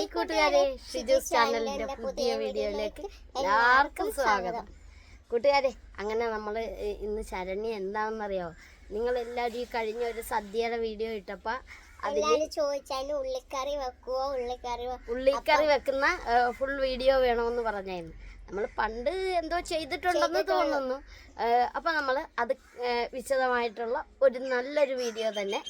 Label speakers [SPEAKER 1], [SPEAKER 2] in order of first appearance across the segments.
[SPEAKER 1] Hi കൂട്ടുകാരെ, ഷിജൂസ് ചാനലിന്റെ പുതിയ വീഡിയോയിലേക്ക് എല്ലാവർക്കും സ്വാഗതം. കൂട്ടുകാരെ, അങ്ങനെ നമ്മൾ ഇന്ന് ശരണ്യ എന്താണെന്നറിയാമോ? നിങ്ങളെല്ലാവരും ഈ കഴിഞ്ഞ ഒരു സദ്യയുടെ വീഡിയോ ഇട്ടപ്പോൾ അതിൽ
[SPEAKER 2] ചോദിച്ചാൽ
[SPEAKER 1] ഉള്ളിക്കറി വെക്കുന്ന ഫുൾ വീഡിയോ വേണമെന്ന് പറഞ്ഞായിരുന്നു. നമ്മൾ പണ്ട് എന്തോ ചെയ്തിട്ടുണ്ടെന്ന് തോന്നുന്നു. അപ്പം നമ്മൾ അത് വിശദമായിട്ടുള്ള ഒരു നല്ലൊരു വീഡിയോ തന്നെ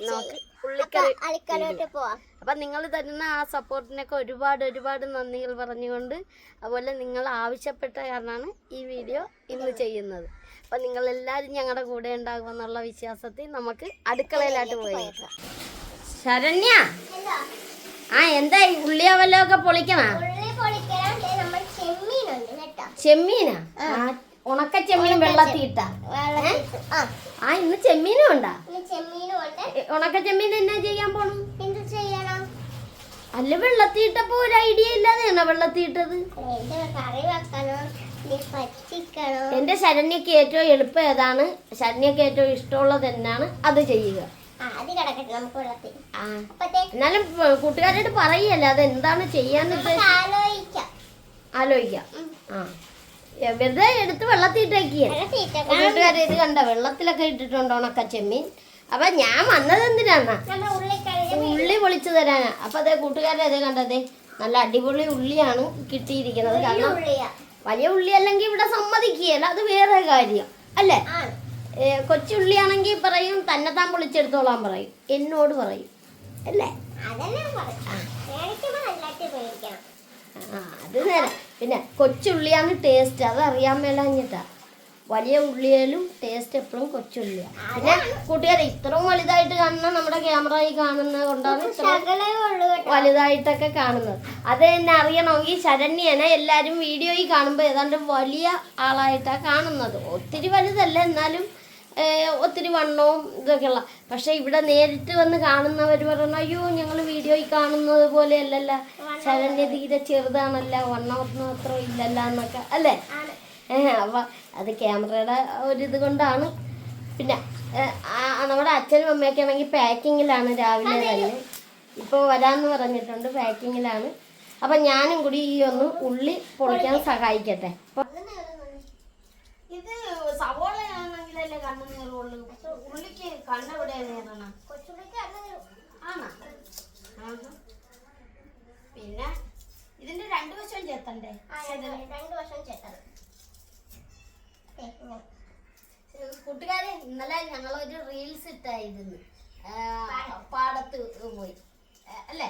[SPEAKER 1] നമുക്ക് ഉള്ളിക്കറി
[SPEAKER 2] പോവാം.
[SPEAKER 1] അപ്പം നിങ്ങൾ തരുന്ന ആ സപ്പോർട്ടിനൊക്കെ ഒരുപാട് നന്ദികൾ പറഞ്ഞുകൊണ്ട്, അതുപോലെ നിങ്ങൾ ആവശ്യപ്പെട്ട കാരണമാണ് ഈ വീഡിയോ ഇന്ന് ചെയ്യുന്നത്. അപ്പം നിങ്ങളെല്ലാവരും ഞങ്ങളുടെ കൂടെ ഉണ്ടാകുമെന്നുള്ള വിശ്വാസത്തിൽ നമുക്ക് അടുക്കളയിലായിട്ട് പോയേക്കാം. ശരണ്യ, എന്തായി ഉള്ളിയവല്ലൊക്കെ പൊളിക്കണ? ചെമ്മീനാ? ഉണക്ക ചെമ്മീൻ വെള്ളത്തിട്ട? ഇന്ന് ചെമ്മീനും ഉണ്ടാ? ഉണക്ക ചെമ്മീൻ എന്നാ ചെയ്യാൻ പോണു? അല്ല, വെള്ളത്തിട്ടപ്പോ ഒരു ഐഡിയ ഇല്ലാതെയാണോ വെള്ളത്തിട്ടത്? എന്റെ ശരണ്യക്ക് ഏറ്റവും എളുപ്പം ഏതാണ്, ശരണ്യക്ക് ഏറ്റവും ഇഷ്ടമുള്ളത് എന്നാണ് അത് ചെയ്യുക. എന്നാലും കൂട്ടുകാരോട് പറയല്ലേ അത് എന്താണ് ചെയ്യാൻ ആലോചിക്കാം. വെറുതെ എടുത്ത് വെള്ളത്തിട്ടേക്കിയ കൂട്ടുകാരെ, ഇത് കണ്ട വെള്ളത്തിലൊക്കെ ഇട്ടിട്ടുണ്ടോ ഉണക്ക ചെമ്മീൻ? അപ്പൊ ഞാൻ വന്നത് എന്തിനാന്നാ, ഉള്ളി പൊളിച്ചു തരാനാ. അപ്പൊ അതെ കൂട്ടുകാരെ, അതേ കണ്ടതേ നല്ല അടിപൊളി ഉള്ളിയാണ് കിട്ടിയിരിക്കുന്നത്. കാരണം വലിയ ഉള്ളി അല്ലെങ്കിൽ ഇവിടെ സമ്മതിക്കുകയല്ല, അത് വേറെ കാര്യം അല്ലേ. കൊച്ചുള്ളിയാണെങ്കിൽ പറയും തന്നെത്താൻ പൊളിച്ചെടുത്തോളാൻ പറയും, എന്നോട് പറയും അല്ലേ. അത് നേരെ. പിന്നെ കൊച്ചുള്ളിയാണ് ടേസ്റ്റ്, അത് അറിയാൻ മേലാഞ്ഞിട്ടാ. വലിയ ഉള്ളിയാലും ടേസ്റ്റ് എപ്പോഴും കൊച്ചുള്ളിയാണ്. പിന്നെ കൂട്ടുകാരെ, ഇത്രയും വലുതായിട്ട് കാണുന്ന നമ്മുടെ ക്യാമറയിൽ കാണുന്നത് കൊണ്ടാണ് വലുതായിട്ടൊക്കെ കാണുന്നത്. അത് തന്നെ അറിയണമെങ്കിൽ ശരണ്യനെ എല്ലാവരും വീഡിയോയിൽ കാണുമ്പോൾ ഏതാണ്ട് വലിയ ആളായിട്ടാണ് കാണുന്നത്. ഒത്തിരി വലുതല്ല, എന്നാലും ഒത്തിരി വണ്ണവും ഇതൊക്കെയുള്ള. പക്ഷെ ഇവിടെ നേരിട്ട് വന്ന് കാണുന്നവർ പറഞ്ഞു, അയ്യോ ഞങ്ങൾ വീഡിയോയിൽ കാണുന്നത് പോലെ അല്ലല്ല, ശരണ്യ തീരെ ചെറുതാണല്ല, വണ്ണമൊന്നും അത്ര ഇല്ലല്ല എന്നൊക്കെ അല്ലേ. അപ്പം അത് ക്യാമറയുടെ ഒരിത് കൊണ്ടാണ്. പിന്നെ നമ്മുടെ അച്ഛനും അമ്മയൊക്കെ ആണെങ്കിൽ പാക്കിങ്ങിലാണ്, രാവിലെ തന്നെ ഇപ്പോൾ വരാമെന്ന് പറഞ്ഞിട്ടുണ്ട്, പാക്കിങ്ങിലാണ്. അപ്പം ഞാനും കൂടി ഈ ഒന്ന് ഉള്ളി പൊളിക്കാൻ സഹായിക്കട്ടെ. ഇത് സവോളയാണെങ്കിലല്ലേ കണ്ണ് നേറുള്ളൂ, ഉള്ളിക്ക് കണ്ണെവിടെ നേരണം? ആണോ? പിന്നെ ഇതിന്റെ രണ്ടു വശം ചേർത്തണ്ടേ? കൂട്ടുകാരെ, ഇന്നലെ ഞങ്ങളൊരു റീൽസ് ഇട്ടായിരുന്നു, പാടത്ത് പോയി അല്ലേ.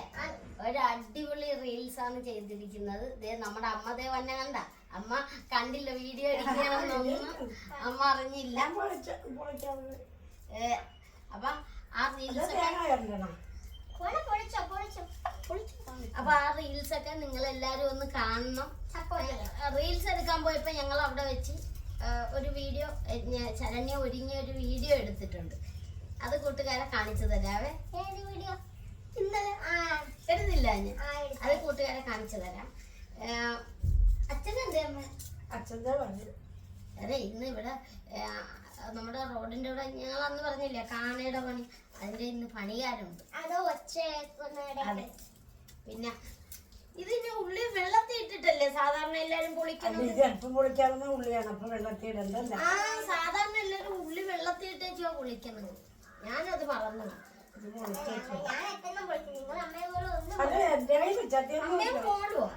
[SPEAKER 1] ഒരു അടിപൊളി റീൽസ് ആണ് ചെയ്തിരിക്കുന്നത്. നമ്മുടെ അമ്മ വന്നെ കണ്ട, അമ്മ കണ്ടില്ല, വീഡിയോ എടുക്കണമെന്നൊന്നും അമ്മ അറിഞ്ഞില്ല. അപ്പൊ ആ റീൽസ് ഒക്കെ നിങ്ങൾ എല്ലാരും ഒന്ന് കാണണം. റീൽസ് എടുക്കാൻ പോയപ്പോ ഞങ്ങൾ അവിടെ വെച്ച് ഒരു വീഡിയോ, ശരണ്യ ഒരുങ്ങിയ ഒരു വീഡിയോ എടുത്തിട്ടുണ്ട്. അത് കൂട്ടുകാരെ കാണിച്ചു തരാവേ. എടുത്തില്ല ഞാൻ, അത് കൂട്ടുകാരെ കാണിച്ചു തരാം. അച്ഛനെന്തേ അമ്മ? അതെ, ഇന്ന് ഇവിടെ നമ്മുടെ റോഡിന്റെ ഇവിടെ ഞങ്ങൾ അന്ന് പറഞ്ഞില്ലേ കാണയുടെ പണി, അതിന്റെ ഇന്ന് പണികാരുണ്ട്. അതെ. പിന്നെ ഇതിന്റെ ഉള്ളി വെള്ളത്തിൽ ഇട്ടിട്ടല്ലേ സാധാരണ എല്ലാരും പൊളിക്കുന്നത്? സാധാരണ എല്ലാരും ഉള്ളി വെള്ളത്തിൽ ഇട്ടോ പൊളിക്കുന്നത്. ഞാനത് മറന്നു. മോളുവോ?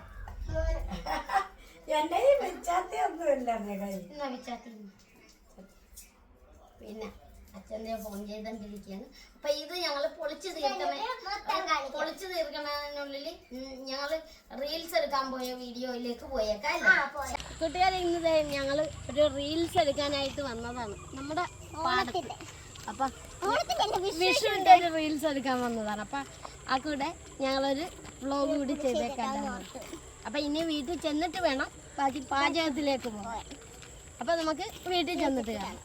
[SPEAKER 1] പിന്നെ അച്ഛൻ്റെ ഫോൺ ചെയ്തോണ്ടിരിക്കുകയാണ്. അപ്പൊ ഇത് ഞങ്ങള് പൊളിച്ചു തീർക്കണതിനുള്ളിൽ ഞങ്ങള് റീൽസ് എടുക്കാൻ പോയ വീഡിയോയിലേക്ക് പോയേക്കാം. കൂട്ടുകാരെ, ഇന്ന് ഞങ്ങള് ഒരു റീൽസ് എടുക്കാനായിട്ട് വന്നതാണ് നമ്മുടെ പാടത്തിന്റെ. അപ്പൊ വിഷുവിന്റെ ഒരു റീൽസ് എടുക്കാൻ വന്നതാണ്. അപ്പൊ ആ കൂടെ ഞങ്ങളൊരു വ്ലോഗ് കൂടി ചെയ്തേക്കാൻ. അപ്പൊ ഇനി വീട്ടിൽ ചെന്നിട്ട് വേണം ബാക്കി പാചകത്തിലേക്ക് പോകാൻ. അപ്പൊ നമുക്ക് വീട്ടിൽ ചെന്നിട്ട് കാണാം.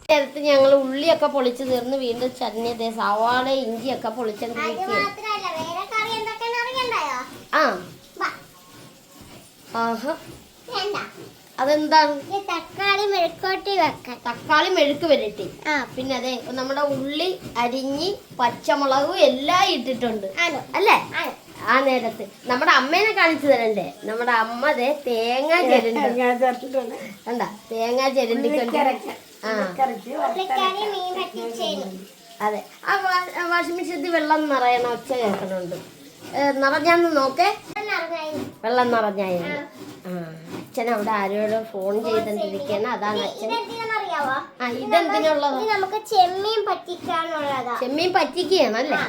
[SPEAKER 1] നേരത്തെ ഞങ്ങൾ ഉള്ളിയൊക്കെ പൊളിച്ചു തീർന്ന് വീണ്ടും ചതഞ്ഞതേ സവാള ഇഞ്ചിയൊക്കെ പൊളിച്ചോണ്ടിരിക്കുകയാണ്. അതെന്താണ്? തക്കാളി മെഴുക്ക് വരട്ടി. പിന്നെ അതെ നമ്മുടെ ഉള്ളി അരിഞ്ഞ് പച്ചമുളകും എല്ലാം ഇട്ടിട്ടുണ്ട് അല്ലേ. ആ നേരത്ത് നമ്മുടെ അമ്മേനെ കാണിച്ചു തരണ്ടേ? നമ്മുടെ അമ്മ തേങ്ങ ചെരണ്ട കണ്ട, തേങ്ങ ചെരണ്ടിക്കൊണ്ട്. അതെ, ആ വാഷിംഗ് മെഷീനിൽ വെള്ളം നിറയണ ഒച്ച കേൾക്കണുണ്ട്. നിറഞ്ഞാന്ന് നോക്കേ, വെള്ളം നിറഞ്ഞായിരുന്നു. അച്ഛൻ അവിടെ ആരോട് ഫോൺ ചെയ്തോണ്ടിരിക്കുകയാണ്. അതാണ് അച്ഛൻ. ആ, ഇതെന്തിനുള്ളത്?
[SPEAKER 2] നമുക്ക് ചെമ്മീൻ പറ്റിക്കാനുള്ളതാ.
[SPEAKER 1] ചെമ്മീൻ പറ്റിക്കുകയാണല്ലേ?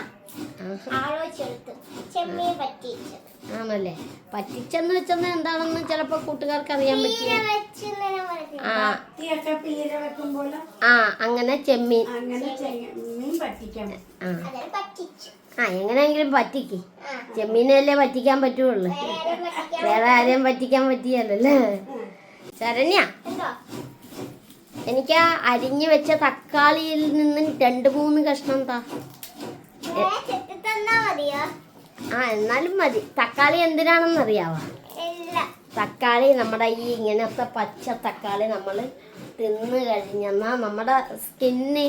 [SPEAKER 1] ആണല്ലേ? പറ്റിച്ചെന്ന് വെച്ചെന്ന് എന്താണെന്ന് ചിലപ്പോ കൂട്ടുകാർക്ക് അറിയാൻ പറ്റും. അങ്ങനെ ചെമ്മീൻ എങ്ങനെയെങ്കിലും പറ്റിക്ക്. ചെമ്മീനല്ലേ പറ്റിക്കാൻ പറ്റുള്ളൂ, വേറെ ആരെയും പറ്റിക്കാൻ പറ്റിയല്ലേ. ശരണ്യ, എനിക്ക് ആ അരിഞ്ഞു വെച്ച തക്കാളിയിൽ നിന്ന് 2-3 കഷ്ണം താ. എന്നാലും മതി. തക്കാളി എന്തിനാണെന്ന് അറിയാവോ? തക്കാളി നമ്മുടെ ഈ ഇങ്ങനത്തെ പച്ച തക്കാളി നമ്മൾ തിന്നു കഴിഞ്ഞെന്നാ നമ്മുടെ സ്കിന്ന്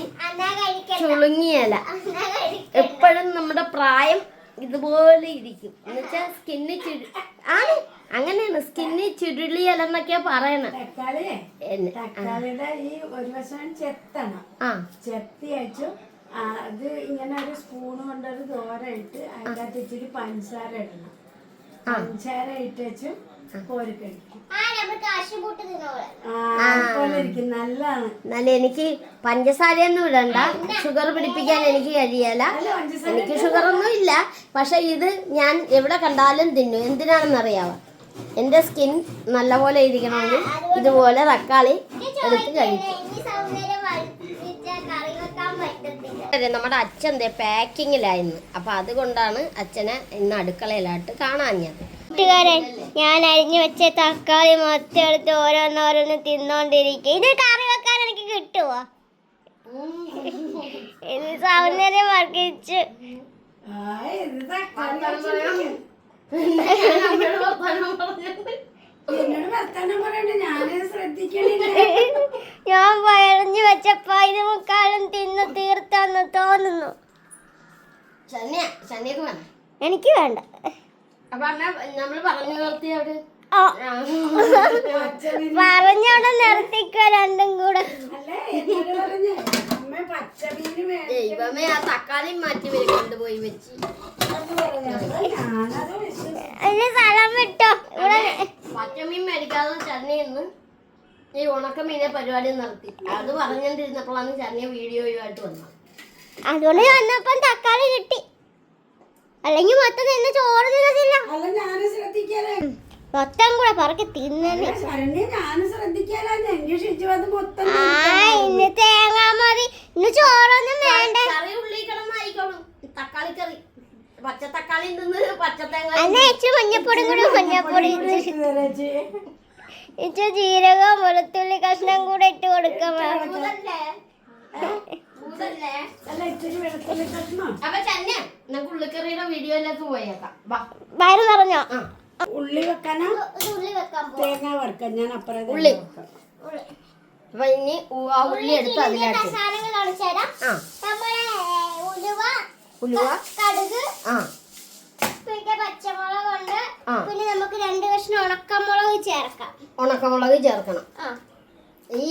[SPEAKER 1] ചുളുങ്ങിയല്ല. എപ്പോഴും നമ്മുടെ പ്രായം ഇതുപോലെ ഇരിക്കും. എന്നുവെച്ചാൽ സ്കിന്ന് ആണ്, അങ്ങനെയാണ്. സ്കിന്ന് ചുരുളിയല്ലെന്നൊക്കെയാ പറയണ.
[SPEAKER 3] അത് ഇങ്ങനെ ഒരു സ്പൂൺ കൊണ്ടൊരു ദോരയിട്ട് അതിനകത്ത് ഇച്ചിരി പഞ്ചസാര ഇടണം. പഞ്ചസാര ഇട്ടു കോരി കഴിക്കും. നല്ലതാണ്.
[SPEAKER 1] എന്നാലും എനിക്ക് പഞ്ചസാരയൊന്നും ഇടണ്ട, ഷുഗർ പിടിപ്പിക്കാൻ എനിക്ക് കഴിയല. എനിക്ക് ഷുഗറൊന്നും ഇല്ല. പക്ഷെ ഇത് ഞാൻ എവിടെ കണ്ടാലും തിന്നും. എന്തിനാണെന്നറിയാവോ? എൻ്റെ സ്കിൻ നല്ലപോലെ ഇരിക്കണമെങ്കിൽ ഇതുപോലെ തക്കാളി എടുത്ത് കഴിക്കും. നമ്മുടെ അച്ഛൻ പാക്കിങ്ങിലായിരുന്നു. അപ്പൊ അതുകൊണ്ടാണ് അച്ഛനെ ഇന്ന് അടുക്കളയിലായിട്ട് കാണാഞ്ഞത്.
[SPEAKER 2] കൂട്ടുകാരൻ, ഞാൻ അരിഞ്ഞു വെച്ച തക്കാളി മൊത്തം എടുത്ത് ഓരോന്നോരോന്ന് തിന്നോണ്ടിരിക്കും. ഇത് കറി വെക്കാൻ എനിക്ക് കിട്ടുവോ? ഇത് സൗന്ദര്യം വർദ്ധിച്ചു. ഞാൻ വയറിഞ്ഞു വെച്ചപ്പോ ഇത് മുക്കാലും തിന്ന് തീർത്താന്ന് തോന്നുന്നു. എനിക്ക് വേണ്ട. പറഞ്ഞോടെ നിർത്തിക്കോ രണ്ടും കൂടെ.
[SPEAKER 1] ദൈവമേ, ആ തക്കാളി മാറ്റി കൊണ്ടുപോയി വെച്ച്
[SPEAKER 2] സ്ഥലം വിട്ടോ.
[SPEAKER 1] പച്ചമീൻ മേടിക്കാതെ ചരണിന്ന് ഈ ഉണക്കമീനെ പരിപാടി നടത്തി. അത് പറഞ്ഞോണ്ടിരുന്നപ്പോഴാണ് ചരണിയ വീഡിയോയുമായിട്ട് വന്നത്.
[SPEAKER 2] അതുകൊണ്ട് വന്നപ്പം തക്കാളി കിട്ടി. അല്ലെങ്കിൽ മൊത്തം നിന്ന് ചോറ് തിന്നത്തില്ല. മൊത്തം കൂടെ പറക്കി തിന്നെ. ഇന്ന് തേങ്ങ മതി, ഇന്ന് ചോറൊന്നും വേണ്ട.
[SPEAKER 1] കറി ഉള്ളി കിടന്നായിക്കോളും. തക്കാളി കറി പച്ചത്തക്കാളി നിന്ന് പച്ചത്തേങ്ങ
[SPEAKER 2] മഞ്ഞപ്പൊടി കൂടെ, മഞ്ഞപ്പൊടി ഇച്ചിരി ജീരകം വെളുത്തുള്ളി കഷ്ണം കൂടെ ഇട്ട് കൊടുക്കാം.
[SPEAKER 1] ഉള്ളിക്കറിയുടെ വീഡിയോയിലേക്ക് പോയേക്കാം.
[SPEAKER 2] വയറ് നിറഞ്ഞോ?
[SPEAKER 3] ഉള്ളി വെക്കാനാ? തേങ്ങ വറുക്കാൻ ഞാൻ അപ്പുറം
[SPEAKER 1] ഉള്ളി. അപ്പൊ ഇനി ആ ഉള്ളി എടുത്ത് അതിലേക്ക് ഉലുവ,
[SPEAKER 2] കടുക്, പിന്നെ പച്ചമുളക് ഉണ്ട്. പിന്നെ നമുക്ക് 2 കഷ്ണം ഉണക്കമുളക് ചേർക്കാം.
[SPEAKER 1] ഉണക്കമുളക് ചേർക്കണം. ഈ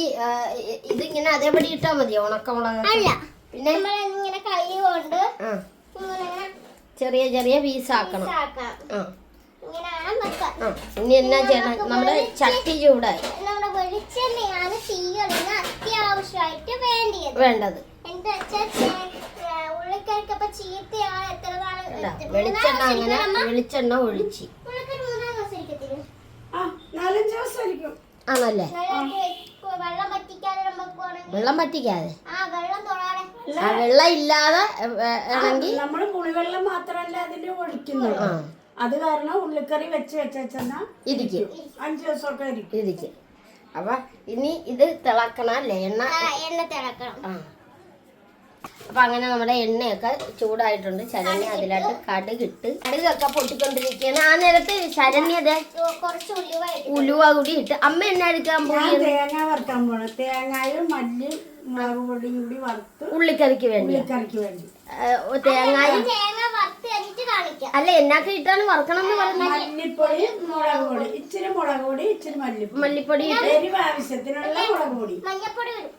[SPEAKER 1] ഇതിങ്ങനെ അതേപടി ഇട്ടാ മതിയോ ഉണക്കമുളക്?
[SPEAKER 2] അല്ല,
[SPEAKER 1] പിന്നെ
[SPEAKER 2] ഇങ്ങനെ കൈ കൊണ്ട്
[SPEAKER 1] ചെറിയ ചെറിയ പീസാക്കണം. ഇനി എന്നാ ചെയ്യണം? നമ്മുടെ ചട്ടി ചൂടായി.
[SPEAKER 2] നമ്മുടെ വെളിച്ചെണ്ണയാണ് തീയിടുന്ന അത്യാവശ്യമായിട്ട് വേണ്ടത്. എന്താ വെച്ചാൽ ഉള്ളിക്കറിക്കപ്പോ ചീത്തയാണ്. എത്ര നാള്
[SPEAKER 1] വെളിച്ചെണ്ണ അങ്ങനെ വെളിച്ചെണ്ണ ഒഴിച്ച് ആണല്ലേ? വെള്ളം പറ്റിക്കാതെ, ആ വെള്ളം ഇല്ലാതെ ആണെങ്കിൽ
[SPEAKER 3] നമ്മള് പുളിവെള്ളം മാത്രമല്ല അതിൽ ഒഴിക്കുന്നത്. അത് കാരണം ഉള്ളിക്കറി വെച്ചാ
[SPEAKER 1] ഇരിക്കും,
[SPEAKER 3] 5 ദിവസമൊക്കെ
[SPEAKER 1] ഇരിക്കും. അപ്പൊ ഇനി ഇത് തിളക്കണം അല്ലേ? എണ്ണ
[SPEAKER 2] തിളക്കണം.
[SPEAKER 1] അപ്പൊ അങ്ങനെ നമ്മുടെ എണ്ണയൊക്കെ ചൂടായിട്ടുണ്ട്. ശരണ്യ അതിലായിട്ട് കടുകിട്ട്, കടുകൊക്കെ പൊട്ടിക്കൊണ്ടിരിക്കുകയാണ്. ആ നേരത്ത് ശരണ്യത്
[SPEAKER 2] കുറച്ച്
[SPEAKER 1] ഉലുവ കൂടി ഇട്ട് അമ്മ എണ്ണ എടുക്കാൻ പോയി.
[SPEAKER 3] തേങ്ങ വറുക്കാൻ പോണം. തേങ്ങയും മല്ലി മുളക് പൊടിയും കൂടി വറുത്ത്
[SPEAKER 1] ഉള്ളിക്കറിക്ക് വേണ്ടി.
[SPEAKER 3] തേങ്ങ
[SPEAKER 2] തേങ്ങ വറുത്ത് കഴിഞ്ഞിട്ട് കാണിക്കാം.
[SPEAKER 1] അല്ല എന്നാക്ക ഇട്ടാണ് വറുക്കണം എന്ന് പറഞ്ഞത്?
[SPEAKER 3] മല്ലിപ്പൊടി, മുളക് പൊടി, ഇച്ചിരി മുളക് പൊടി, ഇച്ചിരി
[SPEAKER 1] മല്ലിപ്പൊടി
[SPEAKER 3] എരിവ് ആവശ്യത്തിനുള്ള മുളക് പൊടി,
[SPEAKER 2] മഞ്ഞപ്പൊടി വരും.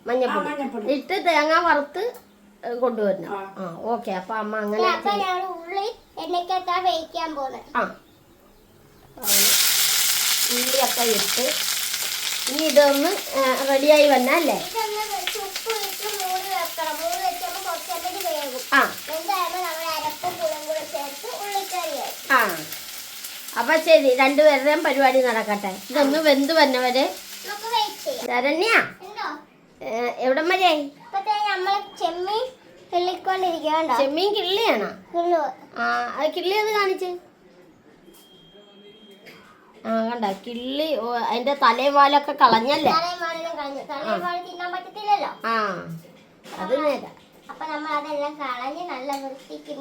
[SPEAKER 1] മഞ്ഞപ്പൊടി ഇട്ട് തേങ്ങ വറുത്ത് കൊണ്ടുവരണം. ആ ഓക്കെ. അപ്പൊ അമ്മ അങ്ങനെ
[SPEAKER 2] അപ്പൊ ഞങ്ങൾ ഉള്ളി എണ്ണയ്ക്കകത്താ വേവിക്കാൻ പോകുന്നത്.
[SPEAKER 1] ആ ഉള്ളിയൊക്കെ ഇട്ട് ഇനി ഇതൊന്ന് റെഡിയായി വന്നല്ലേ?
[SPEAKER 2] ഇതൊന്ന് ഉപ്പ് ഇട്ട് മൂടി വെക്കണം. മൂടി വെച്ചപ്പോൾ കുറച്ചെണ്ണ വേകും.
[SPEAKER 1] ആ
[SPEAKER 2] എന്തായാലും നമ്മൾ അരപ്പും പുളും കൂടെ ചേർത്ത് ഉള്ളിക്കറിയായി.
[SPEAKER 1] ആ അപ്പൊ ശരി, രണ്ടുപേരുടെയും പരിപാടി നടക്കട്ടെ. ഇതൊന്ന് വെന്ത് വന്നവരെ
[SPEAKER 2] നമുക്ക് വെയിറ്റ് ചെയ്യാം.
[SPEAKER 1] ശരണ്യ
[SPEAKER 2] എന്തോ
[SPEAKER 1] എവിടം വരെ?
[SPEAKER 2] ഇപ്പത്തെ നമ്മള് ചെമ്മീൻ കിള്ളിക്കൊണ്ടിരിക്കണ്ട.
[SPEAKER 1] ചെമ്മീൻ കിള്ളിയാണോ?
[SPEAKER 2] കിള്ളു.
[SPEAKER 1] ആ അത് കിള്ളി അത് കാണിച്ച്. ആ കണ്ട കിള്ളി അതിന്റെ തലവാലൊക്കെ കളഞ്ഞല്ലേ?
[SPEAKER 2] തലയും കളഞ്ഞു. തലയും തിന്നാൻ പറ്റത്തില്ലല്ലോ.
[SPEAKER 1] ആ അത് നേരാ.
[SPEAKER 2] അപ്പൊ നമ്മൾ അതെല്ലാം കളഞ്ഞ് നല്ല വൃത്തിക്ക്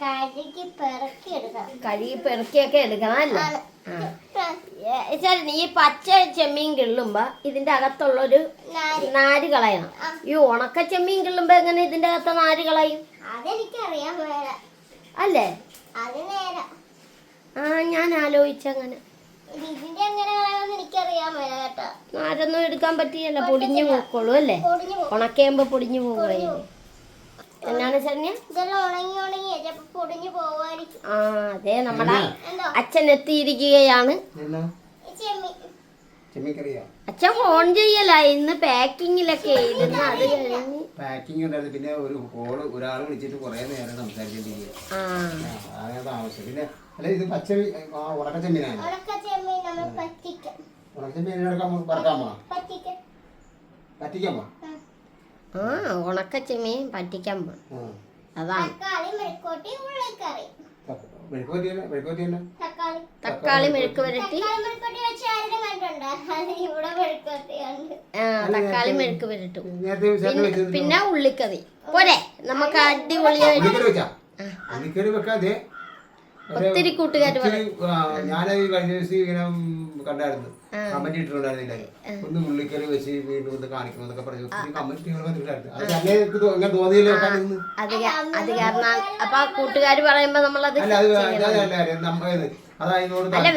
[SPEAKER 2] കഴുകി പെറുക്കി എടുക്കണം.
[SPEAKER 1] കഴുകി പെറുക്കിയൊക്കെ എടുക്കണം അല്ലേ? ശരി, ഈ പച്ച ചെമ്മീൻ കിള്ളുമ്പോ ഇതിന്റെ അകത്തുള്ളൊരു നാര് കളയണം. ഈ ഉണക്ക ചെമ്മീൻ കിള്ളുമ്പോ എങ്ങനെ ഇതിന്റെ അകത്ത് നാര് കളയും?
[SPEAKER 2] അതെനിക്കറിയാൻ വേറെ
[SPEAKER 1] അല്ലേ?
[SPEAKER 2] അത് നേരെ.
[SPEAKER 1] ആ ഞാൻ ആലോചിച്ചങ്ങനെ.
[SPEAKER 2] ഇതിന്റെ എങ്ങനെ കളയാമെന്ന് എനിക്കറിയാൻ വേറെ കേട്ടോ.
[SPEAKER 1] നാരൊന്നും എടുക്കാൻ പറ്റിയല്ല, പൊടിഞ്ഞു പോക്കോളൂ അല്ലേ?
[SPEAKER 2] പൊടിഞ്ഞു പോകും.
[SPEAKER 1] ഉണക്കുമ്പോ പൊടിഞ്ഞു പോകുകയല്ലേ? എന്നാണ് ശരണ്യ?
[SPEAKER 2] ഇതെല്ലാം ഉണങ്ങി ചിലപ്പോ പൊടിഞ്ഞു പോവായിരിക്കും.
[SPEAKER 1] ആ അതെ, നമ്മുടെ
[SPEAKER 2] എന്തോ
[SPEAKER 1] അച്ഛൻ എത്തിയിരിക്കുകയാണ്.
[SPEAKER 2] ചെമ്മീൻ
[SPEAKER 1] അച്ഛൻ ഫോൺ ചെയ്യല ഇന്ന് പാക്കിങ്ങിലൊക്കെ ഇരുന്ന്. അത് കഴിഞ്ഞ്
[SPEAKER 4] പാക്കിംഗ് ഉണ്ടായിരുന്നു. പിന്നെ ഒരു കോള് ഒരാൾ വിളിച്ചിട്ട് കുറെ നേരം സംസാരിച്ചിട്ടിരിക്കുക. ആവശ്യം. പിന്നെ അല്ല ഇത് പച്ച ഉണക്ക ചെമ്മീനാണ്.
[SPEAKER 2] ഉണക്കച്ചെമ്മീൻ നമ്മൾ പറ്റിക്കാം.
[SPEAKER 4] ഉണക്ക ചെമ്മീൻ പറക്കാമോ? പറ്റിക്കാമോ?
[SPEAKER 1] ആ ഉണക്ക ചെമ്മീൻ പറ്റിക്കാൻ പോകും. അതാണ്
[SPEAKER 2] തക്കാളി മെഴുക്കോട്ടി ഉള്ളിക്കറി.
[SPEAKER 1] തക്കാളി മെഴുക്ക് വരട്ടി.
[SPEAKER 2] മെഴുക്കോട്ടി വെച്ച് ആരും കണ്ടുണ്ടോ? ഇവിടെ മെഴുക്കോട്ടി ഉണ്ട്.
[SPEAKER 1] തക്കാളി മെഴുക്ക് വരട്ടും. പിന്നെ ഉള്ളിക്കറി പോരെ നമുക്ക് അടിപൊളിയായിട്ട്. ഒത്തിരി കൂട്ടുകാർ
[SPEAKER 4] ഞാനത് കഴിഞ്ഞ ദിവസം ഇങ്ങനെ കണ്ടായിരുന്നു, കമന്റ് ഇട്ടിട്ടുണ്ടായിരുന്നില്ല. ഒന്ന് ഉള്ളിക്കറി വെച്ച് വീണ്ടും ഒന്ന് കാണിക്കണം എന്നൊക്കെ പറഞ്ഞു ഒത്തിരി കമന്റുകൾ വന്നിട്ടുണ്ടായിരുന്നു. അത് തന്നെ ഇങ്ങനെ തോന്നിയില്ല.
[SPEAKER 1] അത് കാരണം അപ്പൊ കൂട്ടുകാർ പറയുമ്പോ നമ്മളത് അല്ല,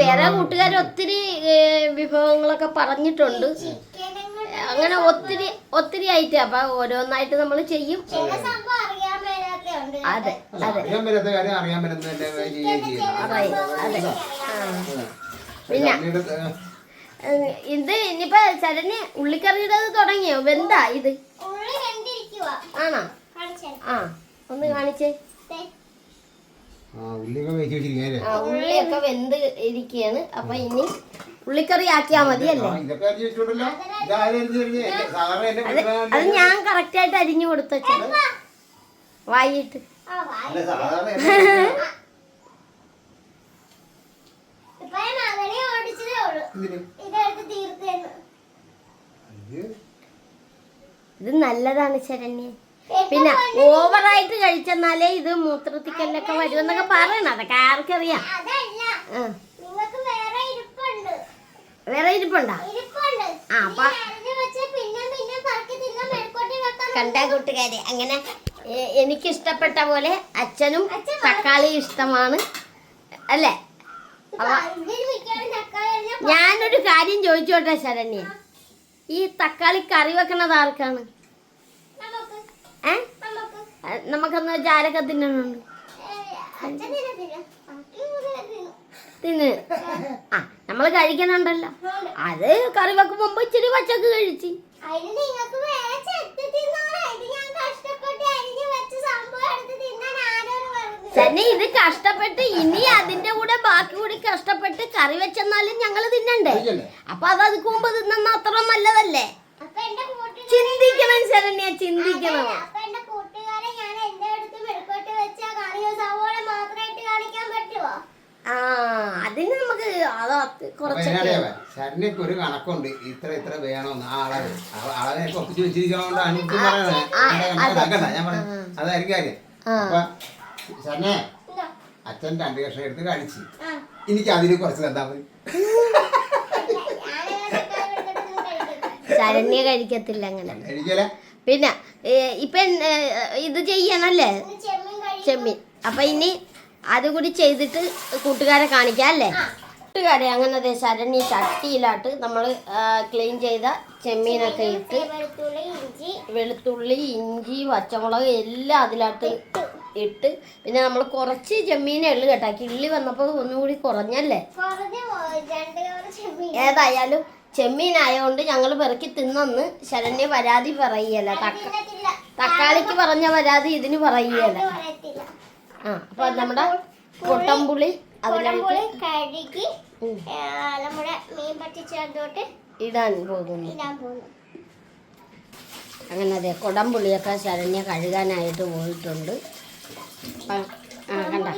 [SPEAKER 1] വേറെ കൂട്ടുകാർ ഒത്തിരി വിഭവങ്ങളൊക്കെ പറഞ്ഞിട്ടുണ്ട്. അങ്ങനെ ഒത്തിരി ആയിട്ട് അപ്പൊ ഓരോന്നായിട്ട് നമ്മൾ ചെയ്യും. അതെ അതെ
[SPEAKER 4] അറിയാൻ പറ്റാത്ത കാര്യം അറിയാൻ പറ്റുന്ന
[SPEAKER 1] അതെ. പിന്നെ ഇത് ഇനിയിപ്പോ ശരണ്യ ഉള്ളിക്കറിയുടെ തുടങ്ങിയോ? വെന്താ ഇത്? ആണോ? ആ ഒന്ന് കാണിച്ചേ. ഉള്ളിയൊക്കെ വെന്ത് ഇരിക്കുകയാണ്. അപ്പൊ ഇനി ഉള്ളിക്കറി ആക്കിയാ മതി അല്ലേ? അത് ഞാൻ കറക്റ്റ് ആയിട്ട് അരിഞ്ഞു കൊടുത്തു വായിട്ട്. ഇത് നല്ലതാണ് ശരണ്യ. പിന്നെ ഓവറായിട്ട് കഴിച്ചെന്നാലേ ഇത് മൂത്രത്തിക്കല്ലൊക്കെ വരുമെന്നൊക്കെ പറയണം. അതൊക്കെ ആർക്കറിയാം. വേറെ ഇരിപ്പുണ്ടോ? അപ്പൊ കണ്ട കൂട്ടുകാരെ, അങ്ങനെ എനിക്കിഷ്ടപ്പെട്ട പോലെ അച്ഛനും തക്കാളി ഇഷ്ടമാണ് അല്ലേ? ഞാനൊരു കാര്യം ചോദിച്ചോട്ടെ ശരണ്യ, ഈ തക്കാളി കറി വെക്കണത് ആർക്കാണ്? നമുക്കൊന്ന് ചാരൊക്കെ തിന്നണുണ്ട്. തിന്ന് ആ നമ്മള് കഴിക്കണുണ്ടല്ലോ. അത് കറി വെക്കുമ്പോ ഇച്ചിരി പച്ചക്ക് കഴിച്ച്. തന്നെ ഇത് കഷ്ടപ്പെട്ട് ഇനി അതിന്റെ കൂടെ ബാക്കി കൂടി കഷ്ടപ്പെട്ട് കറി വെച്ചെന്നാലും ഞങ്ങള് തിന്നണ്ടേ? അപ്പൊ അത് മുമ്പ് തിന്നുന്ന അത്ര നല്ലതല്ലേ? ചിന്തിക്കണം ശരണ്യ, ചിന്തിക്കണം. ആ അതിന് നമുക്ക്
[SPEAKER 4] ശരണ്യക്ക് ഒരു കണക്കുണ്ട്, ഇത്ര വേണമെന്ന്. ആ അളവ് കുറച്ച് വെച്ചിരിക്കണോണ്ട് അനുഭവം പറയണേ. ഞാൻ പറഞ്ഞു അതായിരിക്കും കാര്യം. അപ്പൊ ശരണ്യ അച്ഛൻ 2 കഷ്ണം എടുത്ത് കഴിച്ച്, എനിക്ക് അതിന് കുറച്ച് തന്നാ മതി.
[SPEAKER 1] ശരണ്യ കഴിക്കത്തില്ല അങ്ങനെ.
[SPEAKER 4] കഴിക്കല.
[SPEAKER 1] പിന്നെ ഇപ്പൊ ഇത് ചെയ്യണല്ലേ ചെമ്മീൻ. അപ്പൊ ഇനി അതുകൂടി ചെയ്തിട്ട് കൂട്ടുകാരെ കാണിക്കാം അല്ലേ? കൂട്ടുകാരെ അങ്ങനെ ദേ ശരണ്യ ചട്ടിയിലാട്ട് നമ്മൾ ക്ലീൻ ചെയ്ത ചെമ്മീനൊക്കെ ഇട്ട് വെളുത്തുള്ളി ഇഞ്ചി പച്ചമുളക് എല്ലാം അതിലാട്ട് ഇട്ട് പിന്നെ നമ്മൾ കുറച്ച് ചെമ്മീനേ ഉള്ളു കേട്ടോ. കിള്ളി വന്നപ്പോൾ ഒന്നുകൂടി കുറഞ്ഞല്ലേ. ഏതായാലും ചെമ്മീനായതുകൊണ്ട് ഞങ്ങൾ പെറുക്കി തിന്നെന്ന് ശരണ്യ പരാതി പറയുകയല്ല. തക്കാളിക്ക് പറഞ്ഞ പരാതി ഇതിന് പറയുകയല്ല. അപ്പൊ നമ്മുടെ കൊട്ടമ്പുളി അതിലേക്ക്
[SPEAKER 2] കഴുകി നമ്മുടെ മീൻ പറ്റിച്ചോട്ട്
[SPEAKER 1] ഇടാൻ പോകുന്നു. അങ്ങനെ അതെ കൊടംപുളിയൊക്കെ ശരണ്യ കഴുകാനായിട്ട് പോയിട്ടുണ്ട്. കണ്ട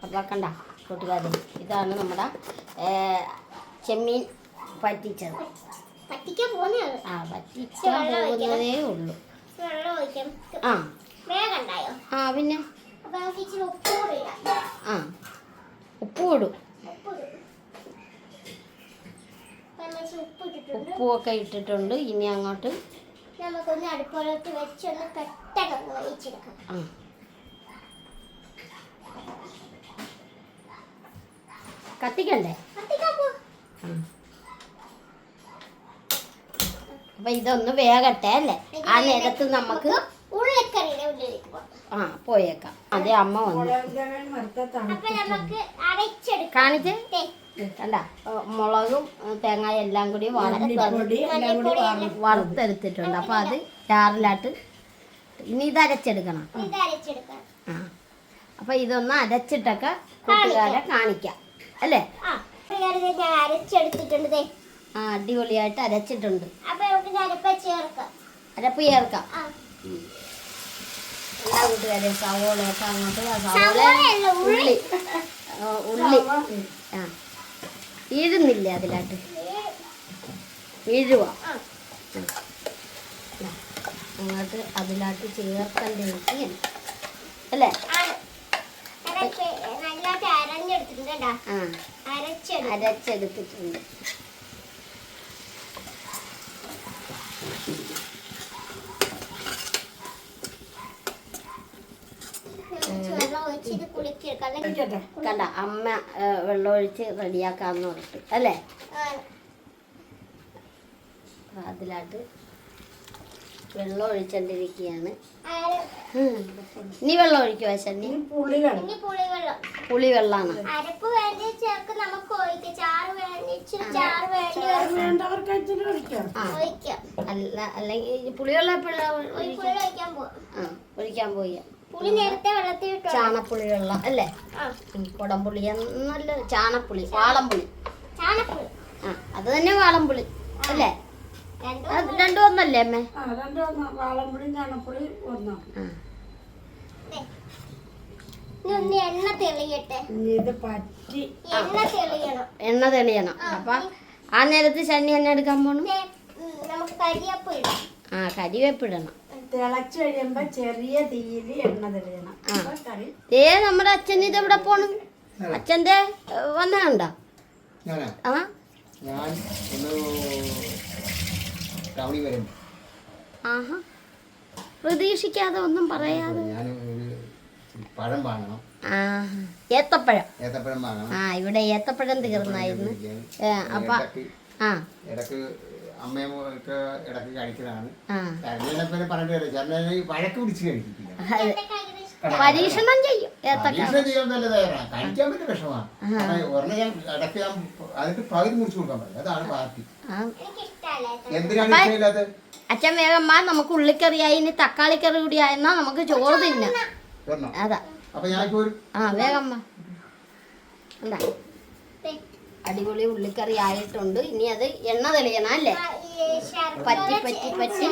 [SPEAKER 1] അപ്പൊ കണ്ട കൂട്ടുകാരി, ഇതാണ് നമ്മുടെ ചെമ്മീൻ പറ്റിച്ചത്.
[SPEAKER 2] പറ്റിക്കാൻ പോകുന്നേ
[SPEAKER 1] ഉള്ളൂ. ആ പിന്നെ ഉപ്പും ഇടും. ഉപ്പുമൊക്കെ ഇട്ടിട്ടുണ്ട്. ഇനി അങ്ങോട്ട്
[SPEAKER 2] നമുക്കൊന്ന് അടുപ്പുറത്ത് വെച്ചൊന്ന് പെട്ടെന്ന് വേവിച്ചെടുക്കാം.
[SPEAKER 1] കത്തിക്കണ്ടേ? അപ്പൊ ഇതൊന്ന് വേഗട്ടെ അല്ലേ? ആ നേരത്ത് നമുക്ക്
[SPEAKER 2] ഉള്ളിക്കറിയുടെ ഉള്ളിലേക്ക്
[SPEAKER 1] പോയേക്കാം. അതെ അമ്മ വന്നു കാണിച്ചേ. കണ്ട മുളകും തേങ്ങയും എല്ലാം കൂടി വറുത്തെടുത്തിട്ടുണ്ട്. അപ്പൊ അത് ചാറിലാട്ട് ഇനി ഇത് അരച്ചെടുക്കണം. അപ്പൊ ഇതൊന്ന് അരച്ചിട്ടൊക്കെ കൂട്ടുകാരെ കാണിക്കാം അല്ലേ?
[SPEAKER 2] അരച്ചെടുത്തിട്ടുണ്ട്.
[SPEAKER 1] അടിപൊളിയായിട്ട് അരച്ചിട്ടുണ്ട്. അരപ്പ് ചേർക്കാം. എല്ലാ കൂട്ടുകാരെ സവോളയൊക്കെ അങ്ങോട്ട് ഉള്ളി വീഴുന്നില്ലേ അതിലാട്ട് വീഴുക അങ്ങോട്ട് അതിലാട്ട് ചേർക്കണ്ടിരിക്കുകയാണ് അല്ലേ? അരച്ചെടുത്തിട്ടുണ്ട്. കണ്ട അമ്മ വെള്ളമൊഴിച്ച് റെഡിയാക്കാന്ന് പറഞ്ഞിട്ട് അല്ലേ? അതിലാട്ട് വെള്ളം ഒഴിച്ചോണ്ടിരിക്കുകയാണ്. ഇനി വെള്ളം ഒഴിക്കുവാ ശനി? പുളി വെള്ളാണ്. അല്ല അല്ലെങ്കിൽ പുളിവെള്ളം എപ്പോഴാണ് ഒഴിക്കാൻ പോയി? ചാണപ്പുളി വെള്ളം അല്ലേ? കുടംപുളി നല്ല ചാണപ്പുളി, വാളംപുളി. അത് തന്നെ വാളംപുളി അല്ലേ? രണ്ടും ഒന്നല്ലേ അമ്മേ? എണ്ണ തെളിയണം. അപ്പൊ ആ നേരത്ത് ശനി എണ്ണ എടുക്കാൻ പോണു. കരിവേപ്പിടണം.
[SPEAKER 3] തിളച്ചു കഴിയുമ്പോ ചെറിയ തീയിൽ എണ്ണ തെളിയണം.
[SPEAKER 1] നമ്മുടെ അച്ഛൻ ഇതെവിടെ പോണു? അച്ഛന്റെ വന്നോ? ആഹാ, പ്രതീക്ഷിക്കാതെ ഒന്നും പറയാതെ.
[SPEAKER 4] പഴം വാങ്ങണം.
[SPEAKER 1] ഏത്തപ്പഴം വാങ്ങണം. ഇവിടെ ഏത്തപ്പഴം തീർന്നായിരുന്നു. അപ്പൊ
[SPEAKER 4] ഇടക്ക് അമ്മയൊക്കെ ഇടക്ക് കഴിക്കുന്നതാണ്. പറഞ്ഞിട്ട് വഴക്ക് പിടിച്ച് കഴിക്കില്ല.
[SPEAKER 1] പരീക്ഷണം ചെയ്യും.
[SPEAKER 4] കഴിക്കാൻ പറ്റിയ വിഷമാണ്. ഒരെണ്ണം ഞാൻ ഇടയ്ക്ക് അതിന്റെ പകുതി മുറിച്ച് കൊടുക്കാൻ പറയും. അതാണ് പാർട്ടി. എന്തിനാണ് ഇഷ്ടമില്ലാത്ത?
[SPEAKER 1] അച്ഛൻ വേഗം നമുക്ക് ഉള്ളിക്കറിയായി, ഇനി തക്കാളിക്കറി കൂടി ആയെന്നാ നമുക്ക് ചോറ് തിന്നാം. അതാ
[SPEAKER 4] അപ്പൊ ഞാൻ
[SPEAKER 1] വേഗം എന്താ അടിപൊളി ഉള്ളിക്കറി ആയിട്ടുണ്ട്. ഇനി അത് എണ്ണ തെളിയണം അല്ലേ? പറ്റി പറ്റി പറ്റി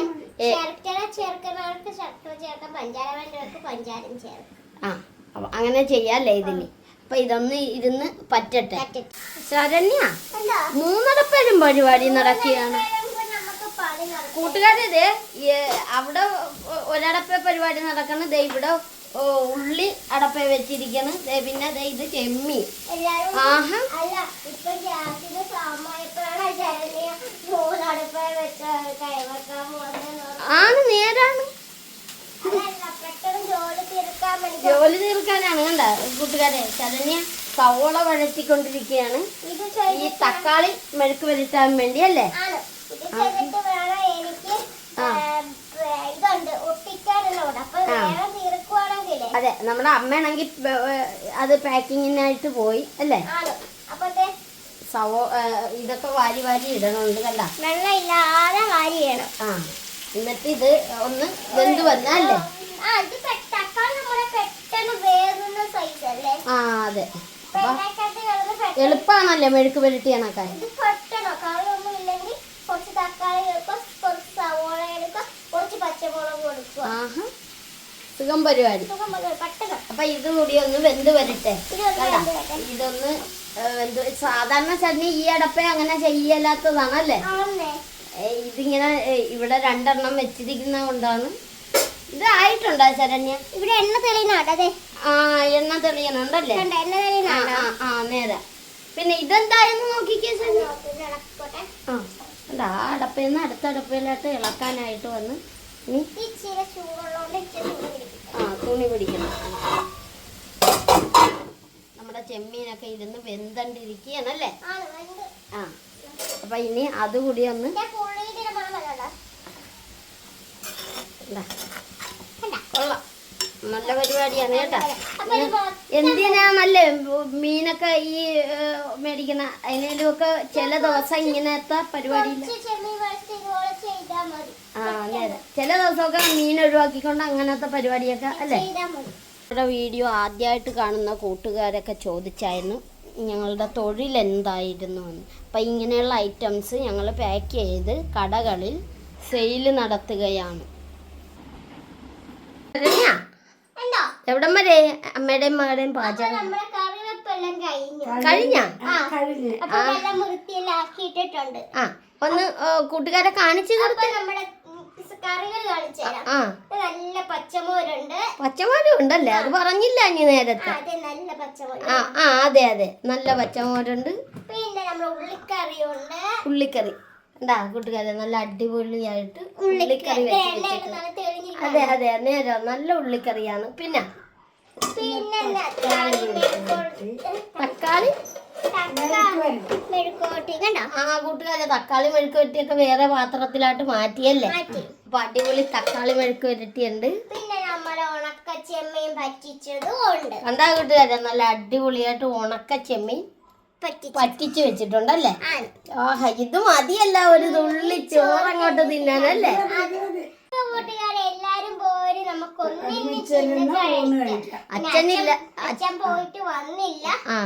[SPEAKER 1] അങ്ങനെ ചെയ്യാല്ലേ ഇതിന്. അപ്പൊ ഇതൊന്ന് ഇരുന്ന് പറ്റട്ടെ. ശരണ്യ, 3 പരിപാടി നടക്കുകയാണ് കൂട്ടുകാരെ. അവിടെ ഒരടപ്പ പരിപാടി നടക്കണം. ഇവിടെ ഉള്ളി അടപ്പ വെച്ചിരിക്കണ്. പിന്നെ ഇത് ചെമ്മീൻ. ആഹാ, ആണ് നേരാണ്.
[SPEAKER 2] തീർക്കാൻ വേണ്ടി
[SPEAKER 1] ജോലി തീർക്കാനാണ് കണ്ട കൂട്ടുകാരെ. ശരണ്യ സവോള വഴറ്റിക്കൊണ്ടിരിക്കുകയാണ്.
[SPEAKER 2] ഇത്
[SPEAKER 1] ഈ തക്കാളി മെഴുക്ക് വരട്ടാൻ വേണ്ടി അല്ലേ?
[SPEAKER 2] ആണ്. ഇത് ചെയ്തിട്ട് വേണം എനിക്ക് ഇതുണ്ട് ഒട്ടിക്കാനുള്ളതുണ്ട്. അപ്പൊ വേറെ തീർക്കുവാണെങ്കിലേ
[SPEAKER 1] അതെ, നമ്മുടെ അമ്മയാണെങ്കിൽ അത് പാക്കിങ്ങിനായിട്ട് പോയി അല്ലേ?
[SPEAKER 2] ആണ്. അപ്പൊ
[SPEAKER 1] ഇതൊക്കെ വാരി വാരി ഇടണുണ്ട് കണ്ട.
[SPEAKER 2] വെള്ളം ഇല്ലാതെ വാരി ചെയ്യണം.
[SPEAKER 1] ആ, എന്നിട്ട് ഇത് ഒന്ന് വെന്ത് വന്നല്ലേ?
[SPEAKER 2] ഇത് തക്കാളി നമ്മുടെ പെട്ടെന്ന് വേകുന്ന സൈസ് അല്ലേ?
[SPEAKER 1] ആ അതെ,
[SPEAKER 2] വെള്ളക്കകത്ത് കിടന്ന്
[SPEAKER 1] എളുപ്പമാണല്ലേ മെഴുക്ക് പുരട്ടി കണക്കാൻ.
[SPEAKER 2] ഇത് പെട്ടെന്നോ കറിയൊന്നും ഇല്ലെങ്കിൽ കുറച്ച് തക്കാളി എടുക്കുക, കുറച്ച് സവോള എടുക്കുക, കുറച്ച് പച്ചമുളക് കൊടുക്കുക.
[SPEAKER 1] ആഹാ, സുഖം പരിപാടി.
[SPEAKER 2] പെട്ടെന്ന്
[SPEAKER 1] അപ്പൊ ഇത് കൂടി ഒന്ന് വെന്ത് വരട്ടെ. ഇതൊന്ന് വെന്ത്. സാധാരണ ചട്നി ഈ അടപ്പേ അങ്ങനെ ചെയ്യലാത്തതാണല്ലേ? ഇതിങ്ങനെ ഇവിടെ 2 എണ്ണം വെച്ചിരിക്കുന്ന കൊണ്ടാണ്. ഇത് ആയിട്ടുണ്ടോ ശരണ്യ?
[SPEAKER 2] ഇവിടെ എണ്ണ തെളിയുന്നുണ്ട്.
[SPEAKER 1] ആ, എണ്ണ തെളിയണുണ്ടല്ലേ?
[SPEAKER 2] എണ്ണ തെളിയുന്നുണ്ട്.
[SPEAKER 1] ആ നേരെ. പിന്നെ ഇതെന്തായെന്ന് നോക്കിക്കേ ശരണ്യ. ആ അടപ്പേന്ന് അടുത്ത അടപ്പയിലോട്ട് ഇളക്കാനായിട്ട് വന്ന്
[SPEAKER 2] ഇച്ചിരി ചൂടുള്ളതുകൊണ്ട്
[SPEAKER 1] തുണി പിടിക്കണം. നമ്മുടെ ചെമ്മീനൊക്കെ ഇരുന്ന് വെന്തണ്ടിരിക്കുകയാണല്ലേ? ആ, അപ്പൊ ഇനി അതുകൂടി ഒന്ന് കൊള്ളാം. നല്ല പരിപാടിയാണ് കേട്ടാ. എന്തിനാണല്ലേ മീനൊക്കെ ഈ മേടിക്കുന്ന? അതിനേലും ഒക്കെ ചില ദിവസം ഇങ്ങനത്തെ പരിപാടിയില്ല. ആ നേരെ, ചില ദിവസമൊക്കെ മീൻ ഒഴിവാക്കിക്കൊണ്ട് അങ്ങനത്തെ പരിപാടിയൊക്കെ അല്ലേ? നമ്മുടെ വീഡിയോ ആദ്യമായിട്ട് കാണുന്ന കൂട്ടുകാരൊക്കെ ചോദിച്ചായിരുന്നു ഞങ്ങളുടെ തൊഴിൽ എന്തായിരുന്നു എന്ന്. അപ്പം ഇങ്ങനെയുള്ള ഐറ്റംസ് ഞങ്ങൾ പാക്ക് ചെയ്ത് കടകളിൽ സെയിൽ നടത്തുകയാണ്. എവിടം വരെ അമ്മയുടെയും മകളുടെയും പാചകം കഴിഞ്ഞ? ആ, ഒന്ന് കൂട്ടുകാരെ കാണിച്ചു കൊടുത്ത്. ആ,
[SPEAKER 2] നല്ല പച്ചമോരുണ്ട്.
[SPEAKER 1] പച്ചമോരും ഉണ്ടല്ലേ? അത് പറഞ്ഞില്ല ഇനി നേരത്തെ.
[SPEAKER 2] നല്ല പച്ചമോര്.
[SPEAKER 1] ആ അതെ അതെ, നല്ല പച്ചമോരുണ്ട്.
[SPEAKER 2] പിന്നെ നമ്മുടെ ഉള്ളിക്കറിയുണ്ട്.
[SPEAKER 1] ഉള്ളിക്കറി എന്താ കൂട്ടുകാരെ, നല്ല അടിപൊളിയായിട്ട് ഉള്ളിക്കറി വെച്ചിട്ടുണ്ട്. അതെ അതെ, നേരെ നല്ല ഉള്ളിക്കറിയാണ്. പിന്നെ തക്കാളി
[SPEAKER 2] മെഴുക്കോട്ടി കണ്ടോ?
[SPEAKER 1] ആ കൂട്ടുകാരെ, തക്കാളി മെഴുക്ക് വരട്ടിയൊക്കെ വേറെ പാത്രത്തിലായിട്ട് മാറ്റിയല്ലേ? അപ്പൊ അടിപൊളി തക്കാളി മെഴുക്ക് വരട്ടിയുണ്ട്.
[SPEAKER 2] പിന്നെ നമ്മള് ഉണക്ക ചെമ്മീൻ പറ്റിച്ചതും ഉണ്ട്.
[SPEAKER 1] കണ്ടാ കൂട്ടുകാരെ, നല്ല അടിപൊളിയായിട്ട് ഉണക്ക ചെമ്മീൻ പറ്റിച്ചു വെച്ചിട്ടുണ്ടല്ലേ? ആഹാ, ഇത് മതിയല്ല ഒരു തുള്ളി ചോറങ്ങോട്ട് തിന്നാനല്ലേ?
[SPEAKER 2] കൂട്ടുകാരെ എല്ലാരും പോയി നമുക്ക്
[SPEAKER 1] അച്ഛനില്ല,
[SPEAKER 2] അച്ഛൻ പോയിട്ട് വന്നില്ല.
[SPEAKER 1] ആ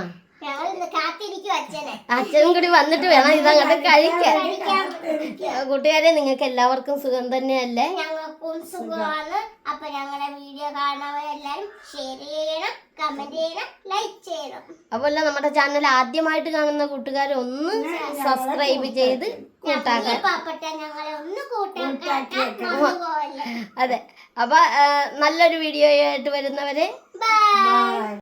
[SPEAKER 2] ഞങ്ങൾ കാത്തിരിക്കും അച്ഛനെ.
[SPEAKER 1] അച്ഛനും കൂടി വന്നിട്ട് വേണം ഇതങ്ങോട്ട് കഴിക്കാൻ. കൂട്ടുകാരെ, നിങ്ങൾക്ക് എല്ലാവർക്കും സുഖം തന്നെയല്ലേ?
[SPEAKER 2] ഞങ്ങൾക്കും സുഖമാണ്. അപ്പൊ ഞങ്ങളുടെ വീഡിയോ കാണുന്നവരെല്ലാരും ഷെയർ ചെയ്യണം, കമന്റ് ചെയ്യണം, ലൈക്ക് ചെയ്യണം.
[SPEAKER 1] അതുപോലെ നമ്മുടെ ചാനൽ ആദ്യമായിട്ട് കാണുന്ന കൂട്ടുകാരെ ഒന്ന് സബ്സ്ക്രൈബ് ചെയ്ത് കൂട്ടാക്കാൻ.
[SPEAKER 2] പാപ്പട്ട ഞങ്ങളെ ഒന്ന് കൂട്ടാക്കാൻ.
[SPEAKER 1] അതെ, അപ്പൊ നല്ലൊരു വീഡിയോ ആയിട്ട് വരുന്നവരെ
[SPEAKER 2] ബൈ.